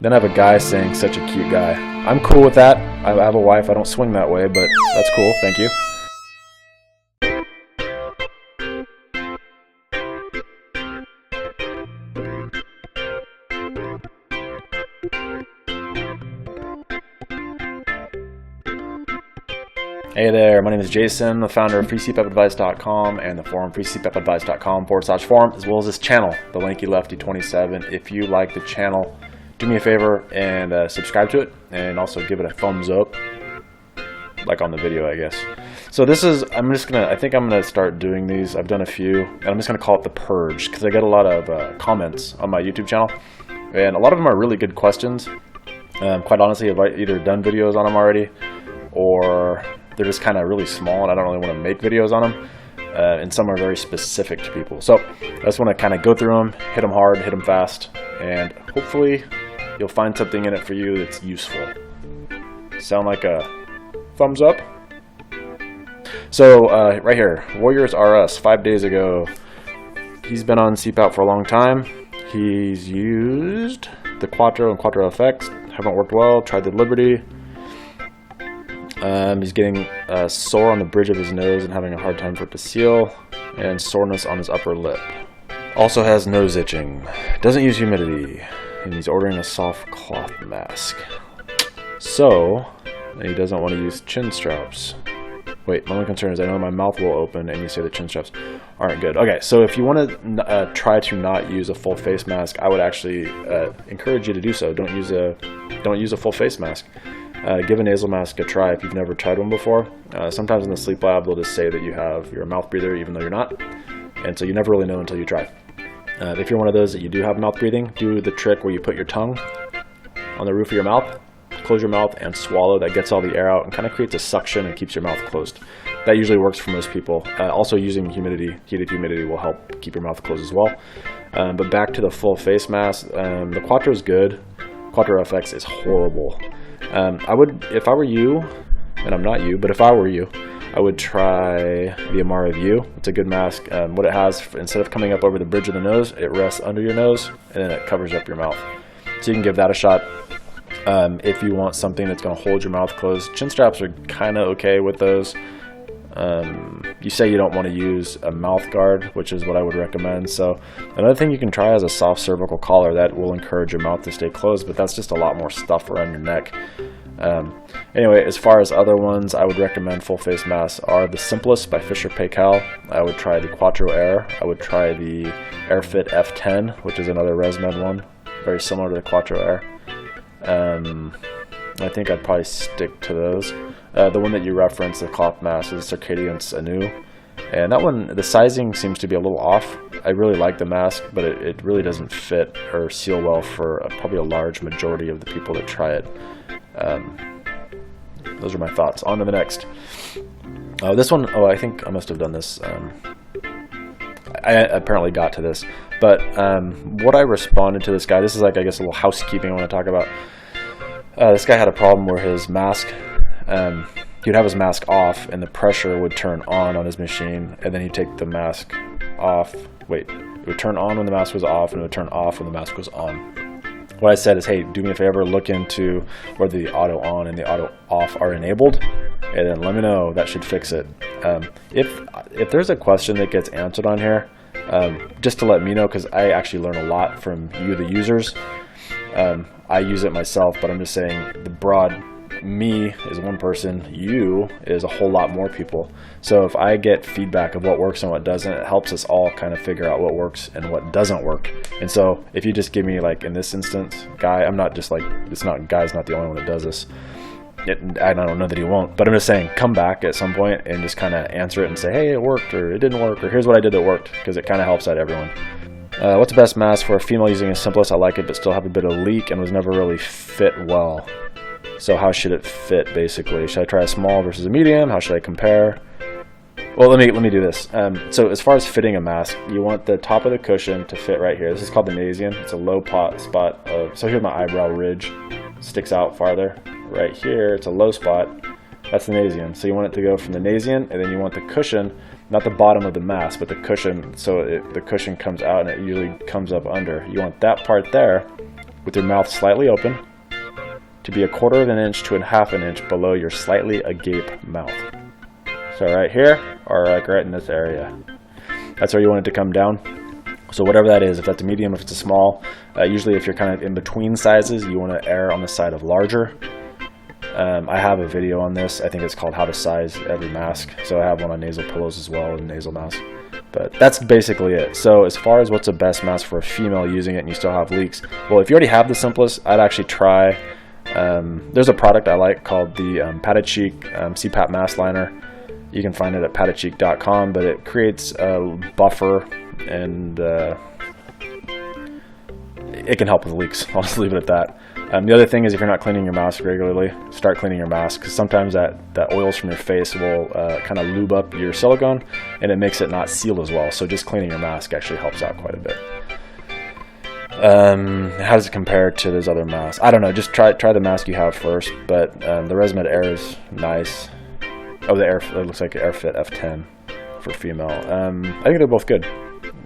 Then I have a guy saying such a cute guy. I'm cool with that. I have a wife. I don't swing that way, but that's cool. Thank you. Hey there, my name is Jason, the founder of freecpapadvice.com and the forum freecpapadvice.com/forum, as well as this channel, the Lanky Lefty 27. If you like the channel, do me a favor and subscribe to it, and also give it a thumbs up, like on the video, I guess. So this is, I think I'm gonna start doing these. I've done a few, and I'm just gonna call it the Purge, because I get a lot of comments on my YouTube channel, and a lot of them are really good questions. Quite honestly, I've either done videos on them already, or they're just kind of really small and I don't really want to make videos on them, and some are very specific to people. So I just want to kind of go through them, hit them hard, hit them fast, and hopefully you'll find something in it for you that's useful. Sound like a thumbs up? So right here, Warriors R Us, 5 days ago. He's been on CPAP for a long time. He's used the Quattro and Quattro FX, haven't worked well, tried the Liberty. He's getting sore on the bridge of his nose and having a hard time for it to seal, and soreness on his upper lip. Also has nose itching. Doesn't use humidity, and he's ordering a soft cloth mask. So, he doesn't want to use chin straps. Wait, my only concern is I know my mouth will open, and you say the chin straps aren't good. Okay, so if you want to try to not use a full face mask, I would actually encourage you to do so. Don't use a full face mask. Give a nasal mask a try if you've never tried one before. Sometimes in the sleep lab they'll just say that you're a mouth breather even though you're not, and so you never really know until you try. If you're one of those that you do have mouth breathing, do the trick where you put your tongue on the roof of your mouth, close your mouth and swallow. That gets all the air out and kind of creates a suction and keeps your mouth closed. That usually works for most people. Also using heated humidity will help keep your mouth closed as well. But back to the full face mask, the Quattro is good. Quattro FX is horrible. I would, if I were you, and I'm not you, but if I were you, I would try the Amara View. It's a good mask. What it has, instead of coming up over the bridge of the nose, it rests under your nose, and then it covers up your mouth. So you can give that a shot. If you want something that's going to hold your mouth closed, chin straps are kind of okay with those. You say you don't want to use a mouth guard, which is what I would recommend. So another thing you can try is a soft cervical collar. That will encourage your mouth to stay closed, but that's just a lot more stuff around your neck. Anyway, as far as other ones, I would recommend full face masks are the simplest by Fisher Paykel. I would try the Quattro Air. I would try the AirFit F10, which is another ResMed one, very similar to the Quattro Air. I think I'd probably stick to those. The one that you referenced, the cloth mask, is Circadiance Anu, and that one, the sizing seems to be a little off. I really like the mask, but it really doesn't fit or seal well for probably a large majority of the people that try it. Those are my thoughts. On to the next. This one, I think I must have done this. I apparently got to this, but what I responded to this guy, this is like, I guess, a little housekeeping I want to talk about. This guy had a problem where his mask, he'd have his mask off and the pressure would turn on his machine, and then he'd take the mask off. Wait, it would turn on when the mask was off and it would turn off when the mask was on. What I said is, hey, do me a favor, look into whether the auto on and the auto off are enabled, and then let me know. That should fix it. If there's a question that gets answered on here, just to let me know, because I actually learn a lot from you, the users. I use it myself, but I'm just saying the broad me is one person, you is a whole lot more people. So if I get feedback of what works and what doesn't, it helps us all kind of figure out what works and what doesn't work. And so if you just give me, like in this instance, Guy, I'm not just like, Guy's not the only one that does this. I don't know that he won't, but I'm just saying, come back at some point and just kind of answer it and say, hey, it worked, or it didn't work, or here's what I did that worked, because it kind of helps out everyone. What's the best mask for a female using a simplest? I like it, but still have a bit of leak and was never really fit well. So how should it fit, basically? Should I try a small versus a medium? How should I compare? Well, let me do this. So as far as fitting a mask, you want the top of the cushion to fit right here. This is called the nasien. It's a low spot of, so here's my eyebrow ridge, sticks out farther. Right here, it's a low spot. That's the nasien. So you want it to go from the nasien, and then you want the cushion, not the bottom of the mask, but the cushion, so the cushion comes out and it usually comes up under. You want that part there with your mouth slightly open to be 1/4 of an inch to 1/2 an inch below your slightly agape mouth. So right here, or like right in this area. That's where you want it to come down. So whatever that is, if that's a medium, if it's a small, usually if you're kind of in between sizes, you want to err on the side of larger. I have a video on this. I think it's called How to Size Every Mask. So I have one on nasal pillows as well, and nasal mask. But that's basically it. So as far as what's the best mask for a female using it and you still have leaks, well, if you already have the simplest, I'd actually try, there's a product I like called the Padded Cheek CPAP mask liner. You can find it at paddedcheek.com, but it creates a buffer and it can help with leaks. I'll just leave it at that. The other thing is, if you're not cleaning your mask regularly, start cleaning your mask, because sometimes that oils from your face will kind of lube up your silicone and it makes it not seal as well. So just cleaning your mask actually helps out quite a bit. How does it compare to those other masks? I don't know. Just try the mask you have first. But the Resmed Air is nice. Oh, the Air, it looks like AirFit F10 for female. I think they're both good.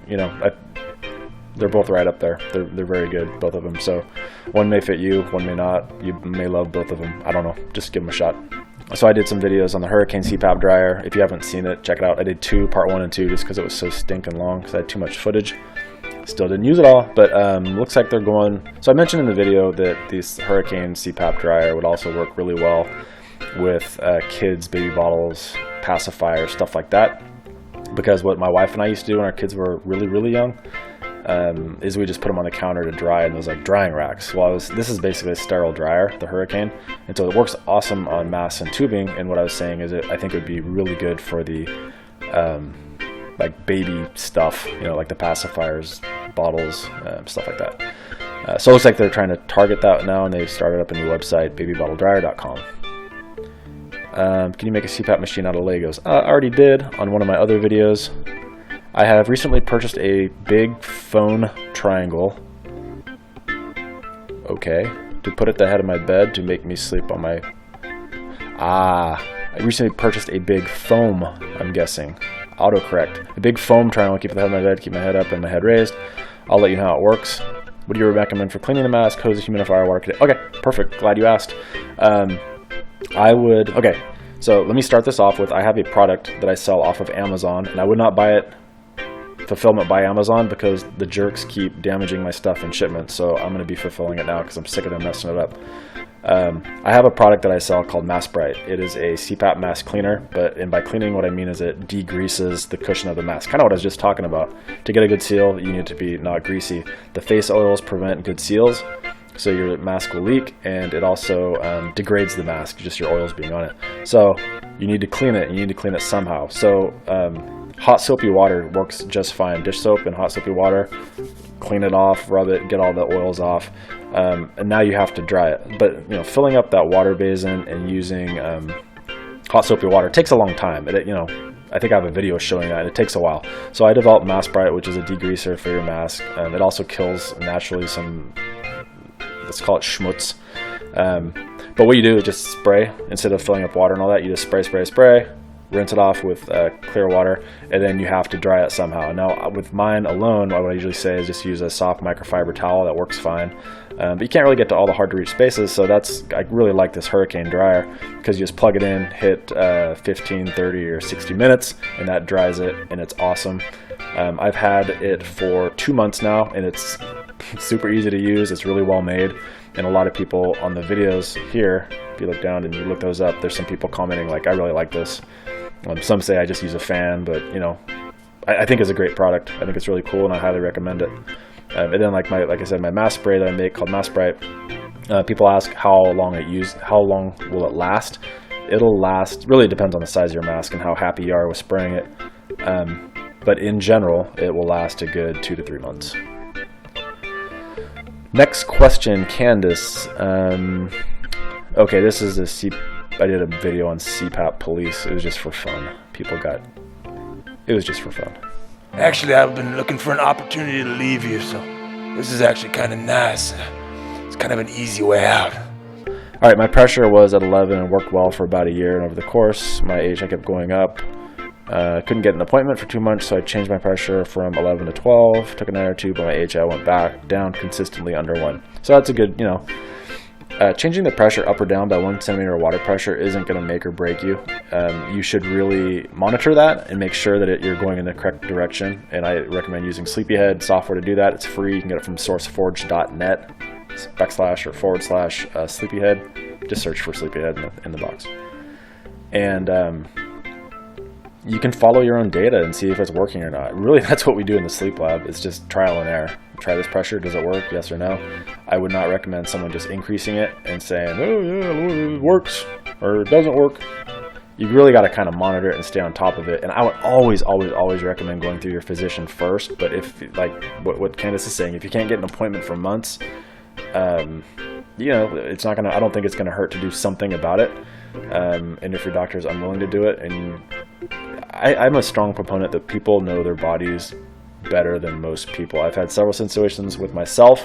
You know, they're both right up there. They're very good, both of them. So one may fit you, one may not. You may love both of them. I don't know. Just give them a shot. So I did some videos on the Hurricane CPAP dryer. If you haven't seen it, check it out. I did part 1 and 2 just because it was so stinking long because I had too much footage. Still didn't use it all, but looks like they're going. So I mentioned in the video that this Hurricane CPAP dryer would also work really well with kids, baby bottles, pacifiers, stuff like that. Because what my wife and I used to do when our kids were really, really young is we just put them on the counter to dry in those like drying racks. Well, this is basically a sterile dryer, the Hurricane, and so it works awesome on masks and tubing. And what I was saying is, I think it would be really good for the like baby stuff, you know, like the pacifiers, bottles, stuff like that. So it looks like they're trying to target that now, and they started up a new website, babybottledryer.com. Can you make a CPAP machine out of Legos? I already did on one of my other videos. I have recently purchased a big phone triangle. Okay. To put at the head of my bed to make me sleep on my... I recently purchased a big foam, I'm guessing. Autocorrect. A big foam triangle, keep it at the head of my bed, keep my head up and my head raised. I'll let you know how it works. What do you recommend for cleaning the mask, hose, humidifier, water? Okay, perfect. Glad you asked. Okay, so let me start this off with, I have a product that I sell off of Amazon, and I would not buy it fulfillment by Amazon because the jerks keep damaging my stuff in shipment, so I'm going to be fulfilling it now because I'm sick of them messing it up. I have a product that I sell called Mask Bright. It is a CPAP mask cleaner, and by cleaning what I mean is it degreases the cushion of the mask. Kind of what I was just talking about. To get a good seal, you need to be not greasy. The face oils prevent good seals, so your mask will leak, and it also degrades the mask, just your oils being on it. So you need to clean it, and you need to clean it somehow. So hot soapy water works just fine. Dish soap and hot soapy water, clean it off, rub it, get all the oils off, and now you have to dry it. But you know, filling up that water basin and using hot soapy water takes a long time. I think I have a video showing that, and it takes a while. So I developed Mask Bright, which is a degreaser for your mask. It also kills naturally some, let's call it schmutz. But what you do is just spray instead of filling up water and all that. You just spray, rinse it off with clear water, and then you have to dry it somehow. Now with mine alone, what I usually say is just use a soft microfiber towel. That works fine. But you can't really get to all the hard to reach spaces, so I really like this Hurricane dryer because you just plug it in, hit 15, 30, or 60 minutes, and that dries it, and it's awesome. I've had it for 2 months now, and it's super easy to use. It's really well made, and a lot of people on the videos here, if you look down and you look those up, there's some people commenting like, I really like this. Some say I just use a fan, but you know, I think it's a great product. I think it's really cool, and I highly recommend it. And then like I said, my mask spray that I make called Mask Bright. People ask how long will it last? It'll last. Really, it depends on the size of your mask and how happy you are with spraying it. But in general, it will last a good 2 to 3 months. Next question, Candace. Okay, this is I did a video on CPAP police. It was just for fun. It was just for fun. Actually, I've been looking for an opportunity to leave you, so this is actually kind of nice. It's kind of an easy way out. All right, my pressure was at 11 and worked well for about a year, and over the course, my age, I kept going up. Couldn't get an appointment for 2 months, so I changed my pressure from 11 to 12. Took another tube, but my HI went back down consistently under 1. So that's a good, changing the pressure up or down by 1 centimeter of water pressure isn't going to make or break you. You should really monitor that and make sure that you're going in the correct direction. And I recommend using Sleepyhead software to do that. It's free. You can get it from sourceforge.net / Sleepyhead. Just search for Sleepyhead in the box. And you can follow your own data and see if it's working or not. Really, that's what we do in the sleep lab. It's just trial and error. Try this pressure. Does it work? Yes or no? I would not recommend someone just increasing it and saying, oh yeah, it works or it doesn't work. You really got to kind of monitor it and stay on top of it. And I would always recommend going through your physician first. But if, like what Candace is saying, if you can't get an appointment for months, it's not gonna. I don't think it's gonna hurt to do something about it. And if your doctor is unwilling to do it, and I'm a strong proponent that people know their bodies better than most people. I've had several situations with myself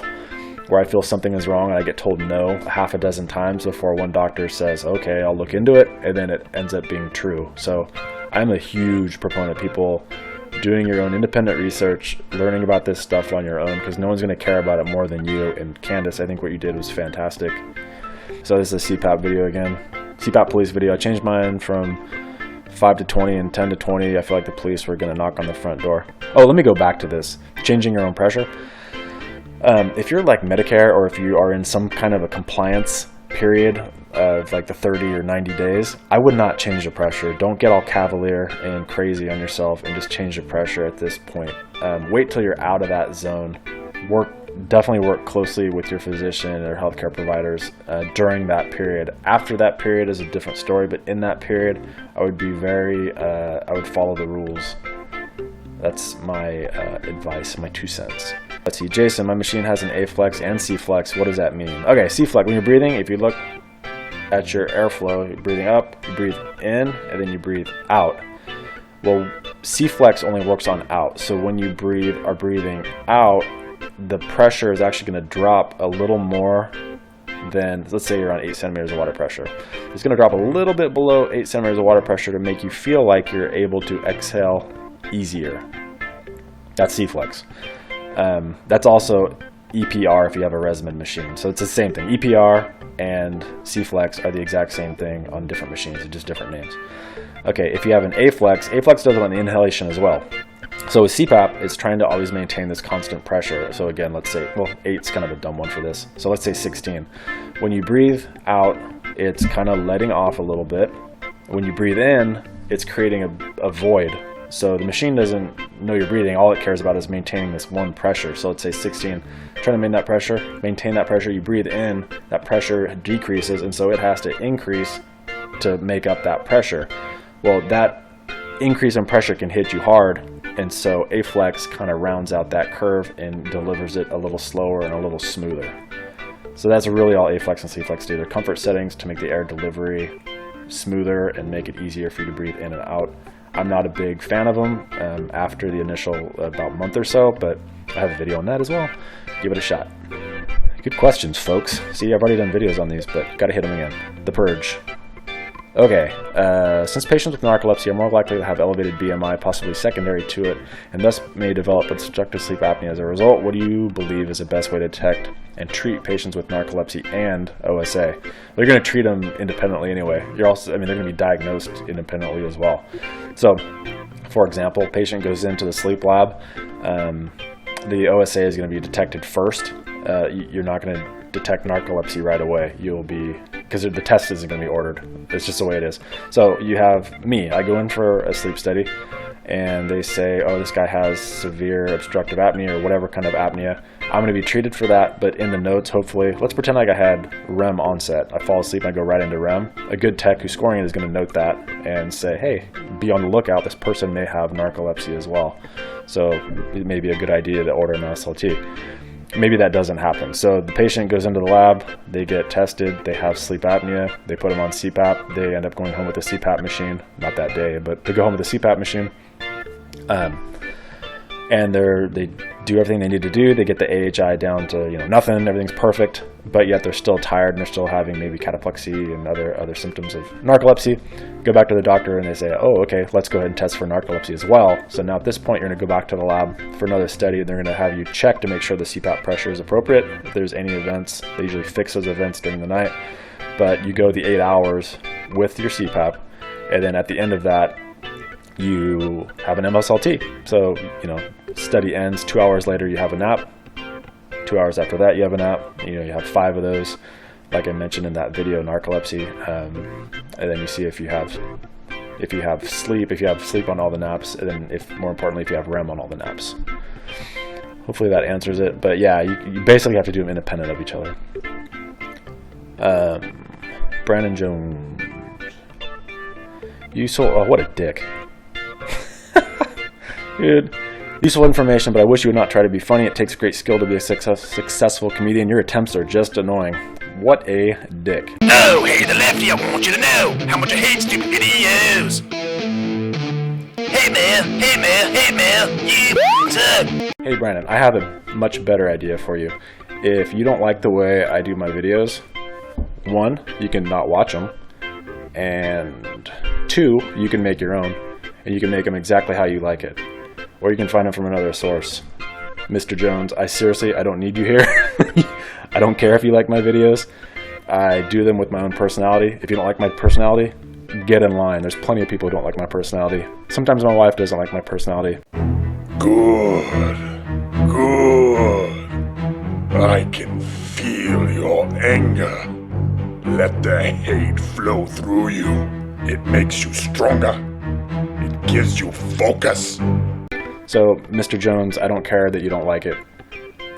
where I feel something is wrong and I get told no half a dozen times before one doctor says, okay, I'll look into it, and then it ends up being true. So I'm a huge proponent of people doing your own independent research, learning about this stuff on your own, because no one's going to care about it more than you. And Candace, I think what you did was fantastic. So this is a CPAP video again. CPAP police video. I changed mine from 5 to 20 and 10 to 20. I feel like the police were going to knock on the front door. Oh, let me go back to this. Changing your own pressure. If you're like Medicare, or if you are in some kind of a compliance period of like the 30 or 90 days, I would not change the pressure. Don't get all cavalier and crazy on yourself and just change the pressure at this point. Wait till you're out of that zone. Definitely work closely with your physician or healthcare providers during that period. After that period is a different story, but in that period, I would be I would follow the rules. That's my advice, my 2 cents. Let's see, Jason, my machine has an A-flex and C-flex. What does that mean? Okay, C-flex, when you're breathing, if you look at your airflow, you're breathing up, you breathe in, and then you breathe out. Well, C-flex only works on out. So when you are breathing out, the pressure is actually going to drop a little more than, let's say you're on 8 centimeters of water pressure. It's going to drop a little bit below 8 centimeters of water pressure to make you feel like you're able to exhale easier. That's C-flex. That's also EPR if you have a Resmed machine. So it's the same thing. EPR and C-flex are the exact same thing on different machines, just different names. Okay, if you have an A-flex does it on the inhalation as well. So with CPAP, it's trying to always maintain this constant pressure. So again, let's say, well, 8's kind of a dumb one for this. So let's say 16. When you breathe out, it's kind of letting off a little bit. When you breathe in, it's creating a void. So the machine doesn't know you're breathing. All it cares about is maintaining this one pressure. So let's say 16, trying to maintain that pressure. You breathe in, that pressure decreases, and so it has to increase to make up that pressure. Well, that increase in pressure can hit you hard, and so A-flex kind of rounds out that curve and delivers it a little slower and a little smoother. So that's really all A-flex and C-flex do. They're comfort settings to make the air delivery smoother and make it easier for you to breathe in and out. I'm not a big fan of them after the initial about month or so, but I have a video on that as well. Give it a shot. Good questions, folks. See, I've already done videos on these, but gotta hit them again. The Purge. Okay, since patients with narcolepsy are more likely to have elevated BMI, possibly secondary to it, and thus may develop obstructive sleep apnea as a result, what do you believe is the best way to detect and treat patients with narcolepsy and OSA? They're going to treat them independently anyway. They're going to be diagnosed independently as well. So, for example, patient goes into the sleep lab. The OSA is going to be detected first. You're not going to detect narcolepsy right away. Because the test isn't going to be ordered. It's just the way it is. So you have me. I go in for a sleep study, and they say, oh, this guy has severe obstructive apnea or whatever kind of apnea. I'm going to be treated for that, but in the notes, hopefully, let's pretend like I had REM onset. I fall asleep and I go right into REM. A good tech who's scoring it is going to note that and say, hey, be on the lookout. This person may have narcolepsy as well. So it may be a good idea to order an SLT. Maybe that doesn't happen. So the patient goes into the lab, they get tested, they have sleep apnea, they put them on CPAP, they end up going home with a CPAP machine, not that day, but they go home with a CPAP machine, and they do everything they need to do. They get the AHI down to, you know, nothing, everything's perfect, but yet they're still tired and they're still having maybe cataplexy and other symptoms of narcolepsy. Go back to the doctor and they say, oh, okay, let's go ahead and test for narcolepsy as well. So now at this point, you're going to go back to the lab for another study, and they're going to have you check to make sure the CPAP pressure is appropriate. If there's any events, they usually fix those events during the night, but you go the 8 hours with your CPAP, and then at the end of that, you have an MSLT. So, you know, study ends, 2 hours later you have a nap, 2 hours after that you have a nap, you know, you have 5 of those, like I mentioned in that video, narcolepsy, and then you see if you have sleep on all the naps, and then if, more importantly, if you have REM on all the naps. Hopefully that answers it, but yeah, you basically have to do them independent of each other. Brandon Jones, what a dick. Dude, useful information, but I wish you would not try to be funny. It takes great skill to be a successful comedian. Your attempts are just annoying. What a dick. Oh, hey, the lefty, I want you to know how much I hate stupid videos. Hey, man, you suck. Hey, Brandon, I have a much better idea for you. If you don't like the way I do my videos, 1, you can not watch them, and 2, you can make your own, and you can make them exactly how you like it. Or you can find them from another source. Mr. Jones, I don't need you here. I don't care if you like my videos. I do them with my own personality. If you don't like my personality, get in line. There's plenty of people who don't like my personality. Sometimes my wife doesn't like my personality. Good. I can feel your anger. Let the hate flow through you. It makes you stronger. It gives you focus. So, Mr. Jones, I don't care that you don't like it.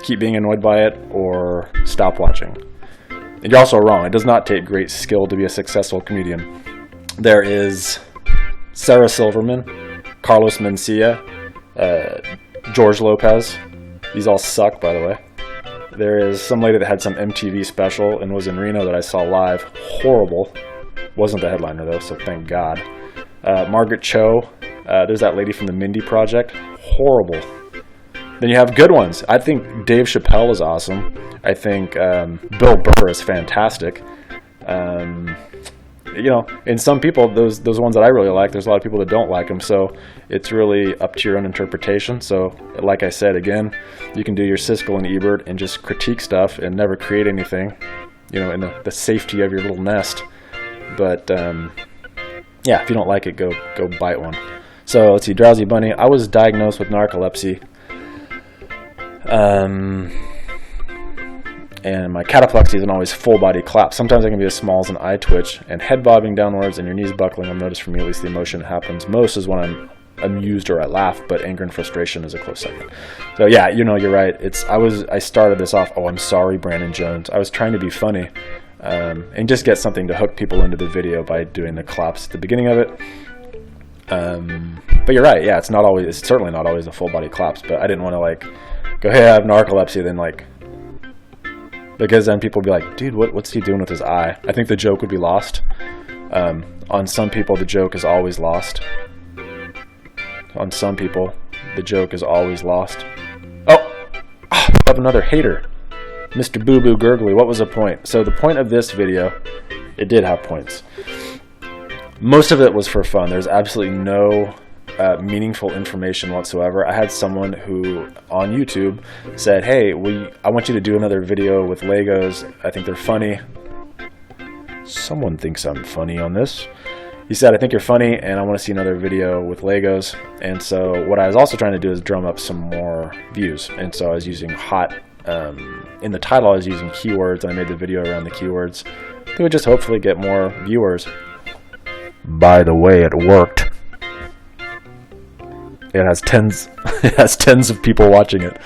Keep being annoyed by it, or stop watching. And you're also wrong. It does not take great skill to be a successful comedian. There is Sarah Silverman, Carlos Mencia, George Lopez. These all suck, by the way. There is some lady that had some MTV special and was in Reno that I saw live. Horrible. Wasn't the headliner, though, so thank God. Margaret Cho. There's that lady from the Mindy Project. Horrible. Then you have good ones. I think Dave Chappelle is awesome. I think Bill Burr is fantastic. You know, and some people, those ones that I really like, there's a lot of people that don't like them. So it's really up to your own interpretation. So like I said, again, you can do your Siskel and Ebert and just critique stuff and never create anything, you know, in the safety of your little nest. But yeah, if you don't like it, go bite one. So let's see, Drowsy Bunny. I was diagnosed with narcolepsy. And my cataplexy isn't always full body collapse. Sometimes it can be as small as an eye twitch, and head bobbing downwards and your knees buckling. I've noticed for me, at least the emotion that happens most is when I'm amused or I laugh, but anger and frustration is a close second. So yeah, you know, you're right. I started this off, oh, I'm sorry, Brandon Jones. I was trying to be funny and just get something to hook people into the video by doing the collapse at the beginning of it. But you're right, yeah, it's certainly not always a full body collapse, but I didn't want to like go, hey, I have narcolepsy, then like, because then people would be like, dude, what's he doing with his eye? I think the joke would be lost. On some people, the joke is always lost. On some people, the joke is always lost. Oh, I have another hater. Mr. Boo Boo Gurgly, what was the point? So the point of this video, it did have points. Most of it was for fun. There's absolutely no meaningful information whatsoever. I had someone who on YouTube said, hey, I want you to do another video with Legos. I think they're funny. Someone thinks I'm funny on this. He said, I think you're funny and I want to see another video with Legos. And so what I was also trying to do is drum up some more views. And so I was using in the title I was using keywords, and I made the video around the keywords. It would just hopefully get more viewers. By the way, it worked. It has tens of people watching it.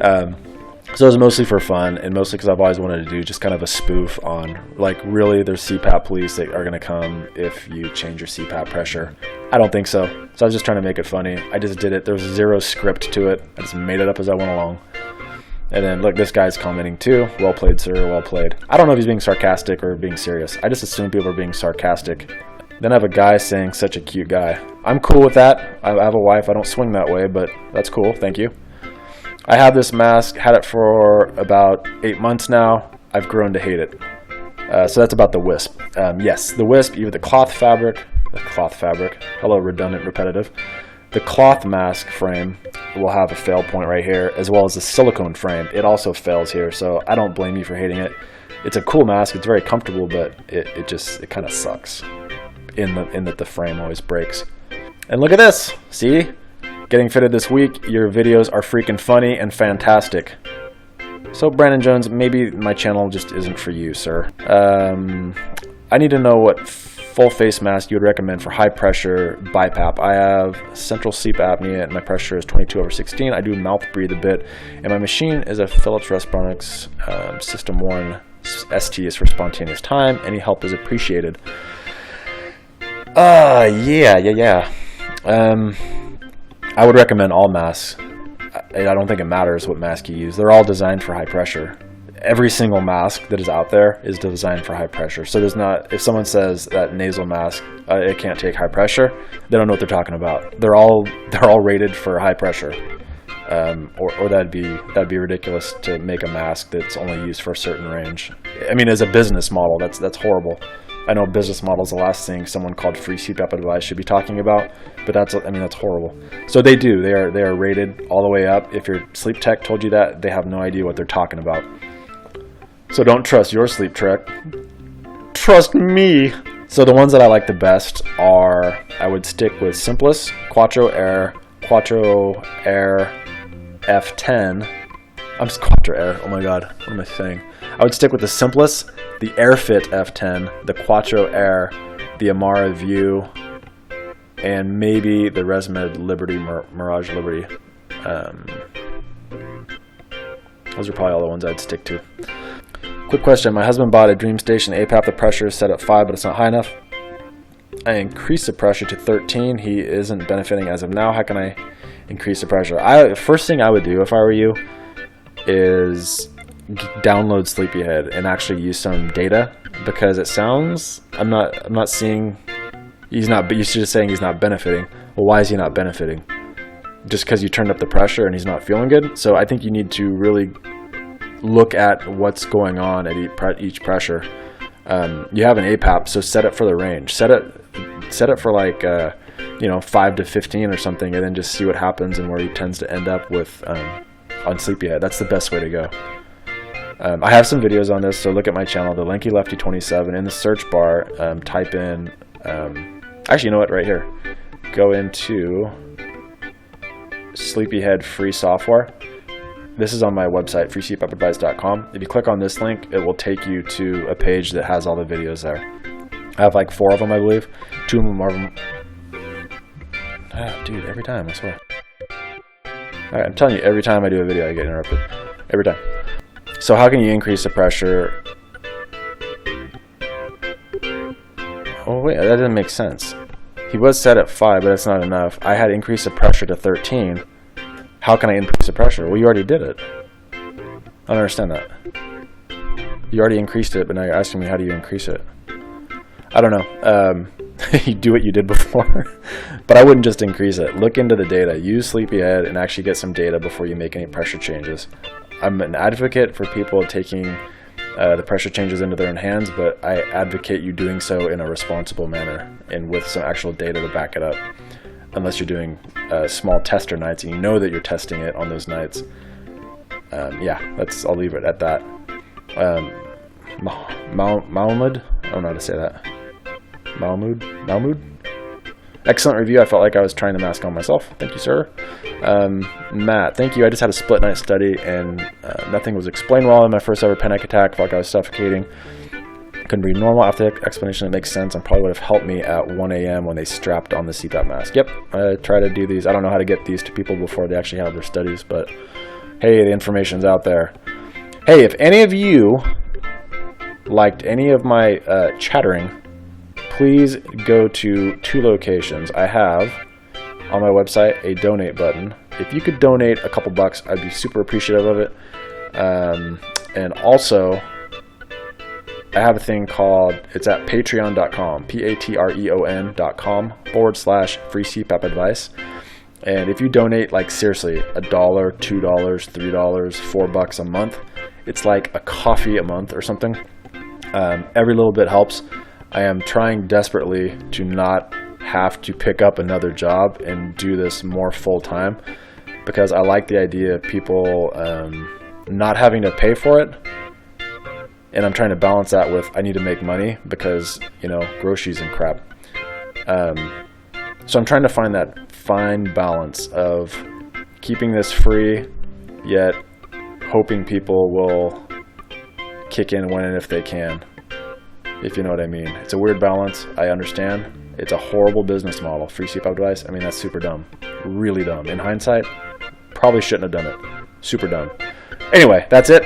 So it was mostly for fun, and mostly because I've always wanted to do just kind of a spoof on, like, really, there's CPAP police that are going to come if you change your CPAP pressure. I don't think so. So I was just trying to make it funny. I just did it. There was zero script to it. I just made it up as I went along. And then, look, this guy's commenting too. Well played, sir. Well played. I don't know if he's being sarcastic or being serious. I just assume people are being sarcastic. Then I have a guy saying, such a cute guy. I'm cool with that. I have a wife. I don't swing that way, but that's cool. Thank you. I have this mask, had it for about 8 months now. I've grown to hate it. So that's about the Wisp. Yes, the Wisp, even the cloth fabric, hello redundant repetitive. The cloth mask frame will have a fail point right here, as well as the silicone frame. It also fails here, so I don't blame you for hating it. It's a cool mask, it's very comfortable, but it kind of sucks in that the frame always breaks. And look at this, see? Getting fitted this week, your videos are freaking funny and fantastic. So Brandon Jones, maybe my channel just isn't for you, sir. I need to know what full face mask you would recommend for high pressure BiPAP. I have central sleep apnea and my pressure is 22/16. I do mouth breathe a bit, and my machine is a Philips Respironics System 1. ST is for spontaneous time. Any help is appreciated. Yeah. I would recommend all masks. I don't think it matters what mask you use. They're all designed for high pressure. Every single mask that is out there is designed for high pressure. So there's not, if someone says that nasal mask, it can't take high pressure, they don't know what they're talking about. They're all rated for high pressure. Or that'd be ridiculous to make a mask that's only used for a certain range. I mean, as a business model, that's horrible. I know business model is the last thing someone called Free CPAP Advice should be talking about, but that's horrible. So they are rated all the way up. If your sleep tech told you that, they have no idea what they're talking about. So don't trust your sleep tech. Trust me. So the ones that I like the best are, I would stick with Simplest, Quattro Air F10. I'm just Quattro Air. Oh my god, what am I saying? I would stick with the Simplest, the AirFit F10, the Quattro Air, the Amara View, and maybe the ResMed Liberty, Mirage Liberty. Those are probably all the ones I'd stick to. Quick question. My husband bought a DreamStation APAP. The pressure is set at 5, but it's not high enough. I increased the pressure to 13. He isn't benefiting as of now. How can I increase the pressure? First thing I would do if I were you is download Sleepyhead and actually use some data, because it sounds, I'm not seeing, you're just saying he's not benefiting. Well, why is he not benefiting? Just because you turned up the pressure and he's not feeling good? So I think you need to really look at what's going on at each pressure. You have an APAP, so set it for the range. Set it for like 5 to 15 or something, and then just see what happens and where he tends to end up with on Sleepyhead. That's the best way to go. I have some videos on this, so look at my channel, the Lanky Lefty 27. In the search bar, type in, actually, you know what, right here. Go into Sleepyhead free software. This is on my website, freecpapadvice.com. If you click on this link, it will take you to a page that has all the videos there. I have like 4 of them, I believe. 2 of them are... dude, every time, I swear. Alright, I'm telling you, every time I do a video, I get interrupted. Every time. So how can you increase the pressure? Oh wait, that doesn't make sense. He was set at 5, but that's not enough. I had increased the pressure to 13. How can I increase the pressure? Well, you already did it. I don't understand that. You already increased it, but now you're asking me how do you increase it? I don't know. You do what you did before. But I wouldn't just increase it. Look into the data. Use Sleepyhead and actually get some data before you make any pressure changes. I'm an advocate for people taking the pressure changes into their own hands, but I advocate you doing so in a responsible manner and with some actual data to back it up. Unless you're doing small tester nights and you know that you're testing it on those nights. Yeah, I'll leave it at that. Mahmoud? I don't know how to say that. Mahmoud? Excellent review. I felt like I was trying the mask on myself. Thank you, sir. Matt, thank you. I just had a split night study and nothing was explained well in my first ever panic attack. Felt like I was suffocating. Couldn't breathe normal. After the explanation, it makes sense and probably would have helped me at 1 a.m. when they strapped on the CPAP mask. Yep, I try to do these. I don't know how to get these to people before they actually have their studies, but hey, the information's out there. Hey, if any of you liked any of my chattering, please go to 2 locations. I have on my website a donate button. If you could donate a couple bucks, I'd be super appreciative of it. And also, I have a thing called, it's at patreon.com, patreon.com /free CPAP advice. And if you donate, like seriously, $1, $2, $3, $4 a month, it's like a coffee a month or something. Every little bit helps. I am trying desperately to not have to pick up another job and do this more full time, because I like the idea of people not having to pay for it. And I'm trying to balance that with, I need to make money because, you know, groceries and crap. So I'm trying to find that fine balance of keeping this free, yet hoping people will kick in when and if they can, if you know what I mean. It's a weird balance. I understand. It's a horrible business model. Free CPAP device. I mean, that's super dumb. Really dumb. In hindsight, probably shouldn't have done it. Super dumb. Anyway, that's it.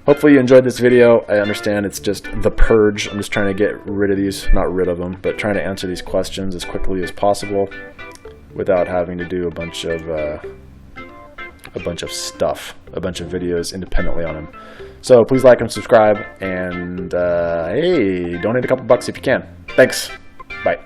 Hopefully you enjoyed this video. I understand it's just the purge. I'm just trying to get rid of these, not rid of them, but trying to answer these questions as quickly as possible without having to do a bunch of stuff, a bunch of videos independently on them. So please like and subscribe, and hey, donate a couple bucks if you can. Thanks. Bye.